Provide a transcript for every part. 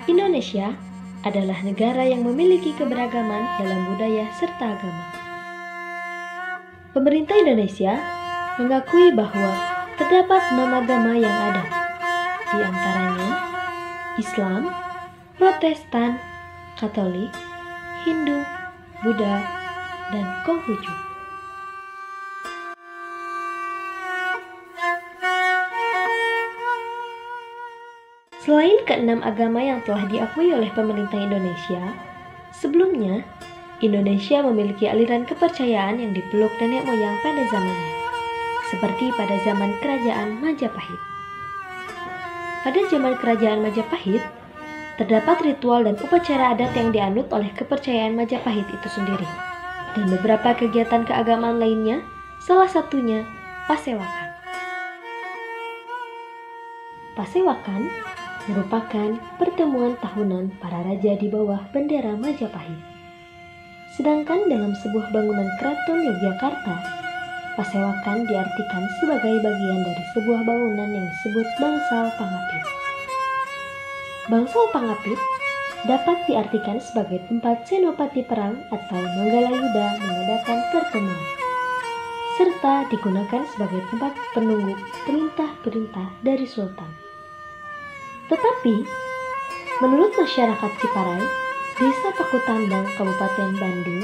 Indonesia adalah negara yang memiliki keberagaman dalam budaya serta agama. Pemerintah Indonesia mengakui bahwa terdapat 6 agama yang ada, di antaranya Islam, Protestan, Katolik, Hindu, Buddha, dan Konghucu. Selain ke-6 agama yang telah diakui oleh pemerintah Indonesia, sebelumnya Indonesia memiliki aliran kepercayaan yang dipeluk nenek moyang pada zamannya, seperti pada zaman Kerajaan Majapahit. Pada zaman Kerajaan Majapahit, terdapat ritual dan upacara adat yang dianut oleh kepercayaan Majapahit itu sendiri, dan beberapa kegiatan keagamaan lainnya, salah satunya Pasewakan. Pasewakan merupakan pertemuan tahunan para raja di bawah bendera Majapahit. Sedangkan dalam sebuah bangunan keraton Yogyakarta, Pasewakan diartikan sebagai bagian dari sebuah bangunan yang disebut Bangsal Pangapit. Bangsal Pangapit dapat diartikan sebagai tempat senopati perang atau Manggalayuda mengadakan pertemuan, serta digunakan sebagai tempat penunggu perintah-perintah dari sultan. Tetapi, menurut masyarakat Ciparai, Desa Pakutandang, Kabupaten Bandung,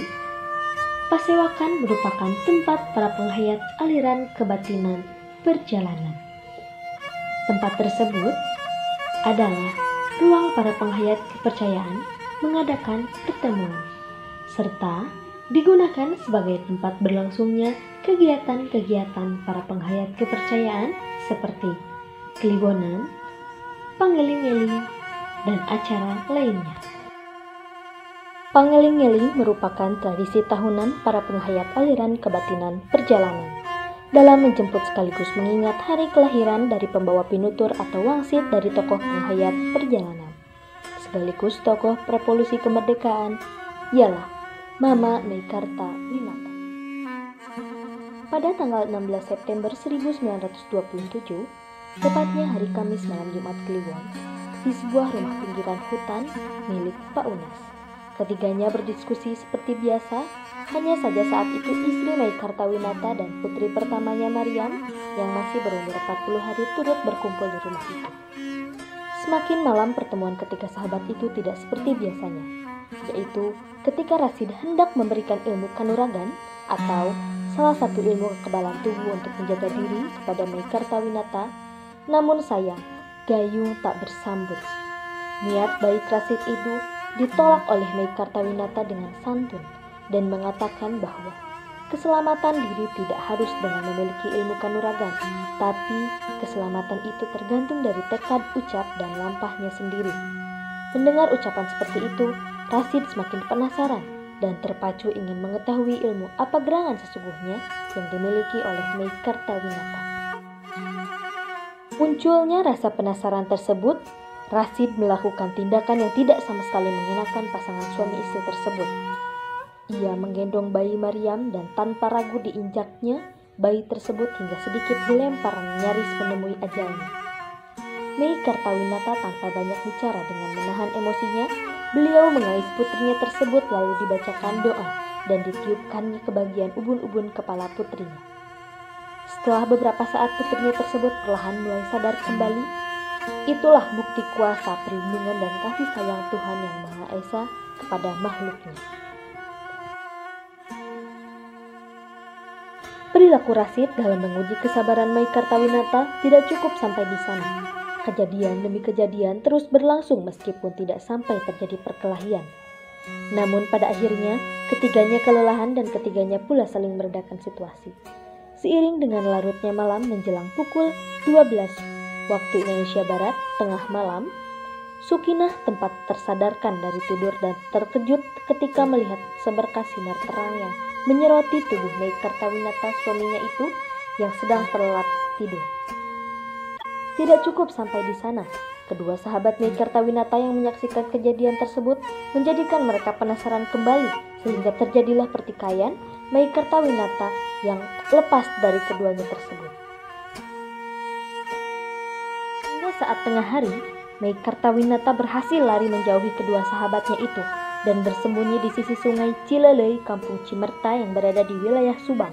Pasewakan merupakan tempat para penghayat aliran kebatinan perjalanan. Tempat tersebut adalah ruang para penghayat kepercayaan mengadakan pertemuan, serta digunakan sebagai tempat berlangsungnya kegiatan-kegiatan para penghayat kepercayaan seperti Kliwonan, Pangeling-eling, dan acara lainnya. Pangeling-eling merupakan tradisi tahunan para penghayat aliran kebatinan perjalanan dalam menjemput sekaligus mengingat hari kelahiran dari pembawa pinutur atau wangsit dari tokoh penghayat perjalanan, sekaligus tokoh revolusi kemerdekaan, ialah Mama Meikarta-Winata. Pada tanggal 16 September 1927, tepatnya hari Kamis malam Jumat Kliwon, di sebuah rumah pinggiran hutan milik Pak Unas. Ketiganya berdiskusi seperti biasa, hanya saja saat itu istri Meikarta-Winata dan putri pertamanya Mariam yang masih berumur 40 hari turut berkumpul di rumah itu. Semakin malam pertemuan ketiga sahabat itu tidak seperti biasanya, yaitu ketika Rasid hendak memberikan ilmu kanuragan atau salah satu ilmu kekebalan tubuh untuk menjaga diri kepada Meikarta-Winata. Namun sayang, Gayung tak bersambut. Niat baik Rasid itu ditolak oleh Meikarta-Winata dengan santun dan mengatakan bahwa keselamatan diri tidak harus dengan memiliki ilmu kanuragan, tapi keselamatan itu tergantung dari tekad ucap dan lampahnya sendiri. Mendengar ucapan seperti itu, Rasid semakin penasaran dan terpacu ingin mengetahui ilmu apa gerangan sesungguhnya yang dimiliki oleh Meikarta-Winata. Munculnya rasa penasaran tersebut, Rasid melakukan tindakan yang tidak sama sekali mengenakan pasangan suami istri tersebut. Ia menggendong bayi Mariam dan tanpa ragu diinjaknya bayi tersebut hingga sedikit dilempar nyaris menemui ajalnya. Meikarta-Winata tanpa banyak bicara dengan menahan emosinya, beliau mengais putrinya tersebut lalu dibacakan doa dan ditiupkannya ke bagian ubun-ubun kepala putrinya. Setelah beberapa saat putrinya tersebut perlahan mulai sadar kembali. Itulah bukti kuasa perlindungan dan kasih sayang Tuhan Yang Maha Esa kepada makhluknya. Perilaku Rasid dalam menguji kesabaran Meikarta-Winata tidak cukup sampai di sana. Kejadian demi kejadian terus berlangsung meskipun tidak sampai terjadi perkelahian. Namun pada akhirnya ketiganya kelelahan dan ketiganya pula saling meredakan situasi. Seiring dengan larutnya malam menjelang pukul 12 waktu Indonesia Barat, tengah malam, Sukinah tempat tersadarkan dari tidur dan terkejut ketika melihat seberkas sinar terang yang menyeroti tubuh Meikarta-Winata suaminya itu yang sedang terlelap tidur. Tidak cukup sampai di sana, kedua sahabat Meikarta-Winata yang menyaksikan kejadian tersebut menjadikan mereka penasaran kembali sehingga terjadilah pertikaian Meikarta-Winata yang lepas dari keduanya tersebut. saat tengah hari, Meikartawinata berhasil lari menjauhi kedua sahabatnya itu dan bersembunyi di sisi sungai Cilelei, kampung Cimerta yang berada di wilayah Subang.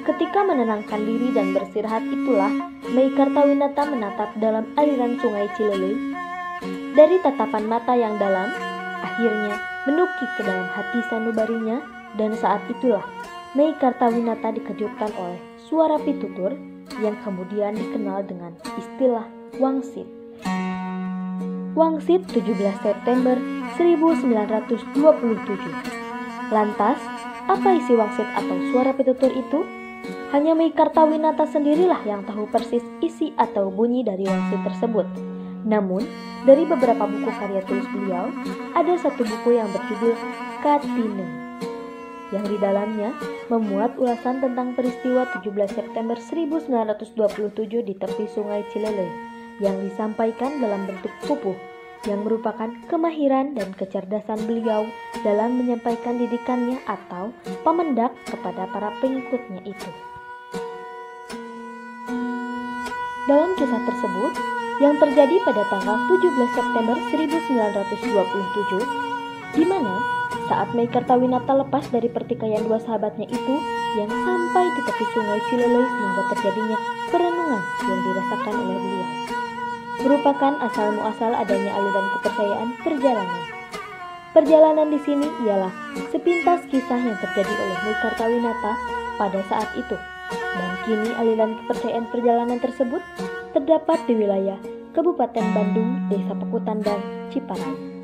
Ketika menenangkan diri dan beristirahat itulah, Meikartawinata menatap dalam aliran sungai Cilelei. Dari tatapan mata yang dalam, akhirnya menukik ke dalam hati sanubarinya, dan saat itulah Meikartawinata dikejutkan oleh suara pitutur yang kemudian dikenal dengan istilah wangsit. Wangsit 17 September 1927. Lantas, apa isi wangsit atau suara pitutur itu? Hanya Meikartawinata sendirilah yang tahu persis isi atau bunyi dari wangsit tersebut. Namun, dari beberapa buku karya tulis beliau, ada satu buku yang berjudul Katinem, yang di dalamnya memuat ulasan tentang peristiwa 17 September 1927 di tepi sungai Cilelei yang disampaikan dalam bentuk pupuh, yang merupakan kemahiran dan kecerdasan beliau dalam menyampaikan didikannya atau pemendak kepada para pengikutnya itu. Dalam kisah tersebut, yang terjadi pada tanggal 17 September 1927, di mana saat Meikartawinata lepas dari pertikaian dua sahabatnya itu yang sampai di tepi sungai Cilelei sehingga terjadinya perenungan yang dirasakan oleh beliau, merupakan asal muasal adanya aliran kepercayaan perjalanan. Perjalanan di sini ialah sepintas kisah yang terjadi oleh Meikartawinata pada saat itu, dan kini aliran kepercayaan perjalanan tersebut terdapat di wilayah Kabupaten Bandung, Desa Pekutan dan Ciparai.